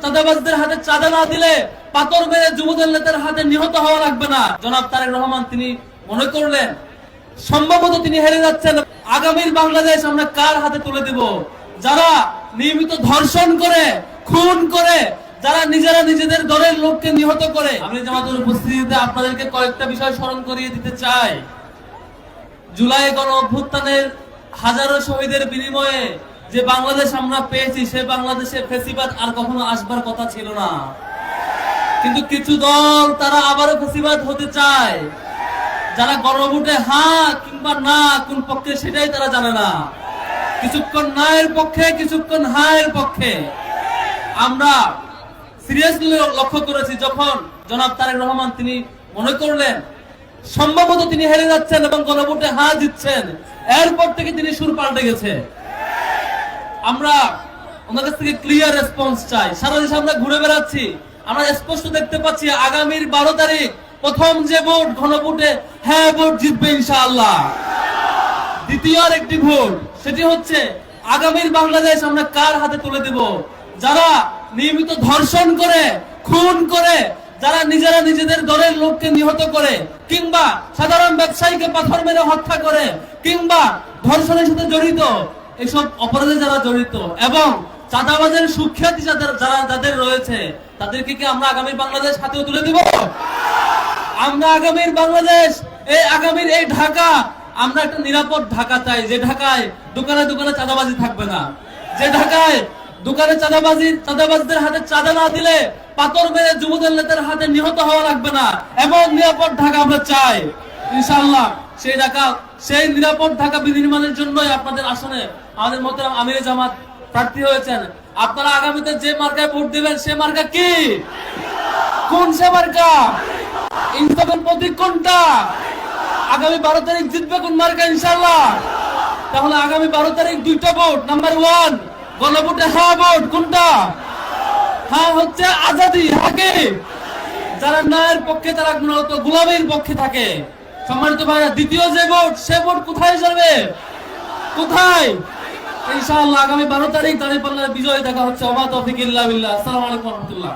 চাঁদাবাজদের হাতে চাঁদা না দিলে পাথর মেরে যুবদল নেতার হাতে নিহত হওয়া লাগবে না। জনাব তারেক রহমান তিনি মনে করলেন সম্ভবত তিনি হেরে যাচ্ছেন। আগামীর বাংলাদেশ আমরা কার হাতে তুলে দেব? যারা নিয়মিত ধর্ষণ করে, খুন করে, যারা নিজেরা নিজেদের দলের লোককে নিহত করে। আমি জামাতের উপস্থিতিতে আপনাদেরকে কয়েকটা বিষয় স্মরণ করিয়ে দিতে চাই। জুলাই গণ অভ্যুত্থানের হাজারো শহীদের বিনিময়ে যে বাংলাদেশ আমরা পেয়েছি, সে বাংলাদেশে ফ্যাসিবাদ আর কখনো আসবার কথা ছিল না। কিন্তু কিছু দল তারা আবারও ফ্যাসিবাদ হতে চায়। যারা গণভোটে হ্যাঁ কিংবা না কোন পক্ষে সেটাই তারা জানে না। কিছুক্ষণ না এর পক্ষে, কিছুক্ষণ হ্যাঁ এর পক্ষে। আমরা সিরিয়াসলি লক্ষ্য করেছি যখন জনাব তারেক রহমান তিনি মনে করলেন সম্ভবত তিনি হেরে যাচ্ছেন এবং গণভোটে হ্যাঁ দিচ্ছেন, এরপর থেকে তিনি সুর পাল্টে গেছে। আমরা ওনার কাছ থেকে ক্লিয়ার রেসপন্স চাই। সারা দেশে আমরা ঘুরে বেড়াচ্ছি, আমরা স্পষ্ট দেখতে পাচ্ছি আগামীর 12 তারিখ প্রথম যে ভোট, গণভোটে হ্যাঁ ভোট জিতবে ইনশাআল্লাহ। দ্বিতীয় আরেকটি ভোট, সেটি হচ্ছে আগামীর বাংলাদেশ আমরা কার হাতে তুলে দেব? যারা নিয়মিত ধর্ষণ করে, খুন করে, যারা নিজেরা নিজেদের দলের লোককে নিহত করে, কিংবা সাধারণ ব্যবসায়ীকে পাথর মেরে হত্যা করে, কিংবা ধর্ষণের সাথে জড়িত, এসব অপরাধে যারা জড়িত এবং চাঁদাবাজের সুখ্যাতি যাদের রয়েছে, তাদেরকে কি আমরা আগামী বাংলাদেশ হাতে তুলে দিব? আমরা আগামীর বাংলাদেশ, এই আগামীর এই ঢাকা, আমরা একটা নিরাপদ ঢাকা চাই, যে ঢাকায় দোকানে দোকানে চাঁদাবাজি থাকবে না, যে ঢাকায় দোকানে চাঁদাবাজদের হাতে চাঁদা না দিলে পাথর মেরে যুবদল নেতার হাতে নিহত হওয়া লাগবে না, এমন নিরাপদ ঢাকা আমরা চাই ইনশাআল্লাহ। সেই ঢাকা, সেই নিরাপদ ঢাকা বিনির্মাণের জন্যই আপনাদের আসনে আমাদের মোহতারাম আমিরে জামাত প্রার্থী হয়েছেন। আপনারা আগামীতে যে মার্কায় ভোট দিবেন সে মার্কা কি? কোন সে মার্কা? ইনসাফের প্রতীক কোনটা? আগামী 12 তারিখ জিতবে কোন মার্কা ইনশাআল্লাহ? তাহলে আগামী 12 তারিখ দুইটা ভোট। নাম্বার 1 গণভোটে হ্যাঁ ভোট। কোনটা? হ্যাঁ হচ্ছে আজাদি। হাকে যারা ন্যায়ের পক্ষে, তারা মূলত গোলামীর পক্ষে থাকে। সম্মানিত ভাইরা, দ্বিতীয় যে ভোট, সে ভোট কোথায় যাবে? কোথায়? ইনশাআল্লাহ আগামী 12 তারিখ দাঁড়িপাল্লার বিজয় দেখা হচ্ছে। ওয়া মা তাওফিক ইল্লা বিল্লাহ। আসসালামু আলাইকুম ওয়া রাহমাতুল্লাহ।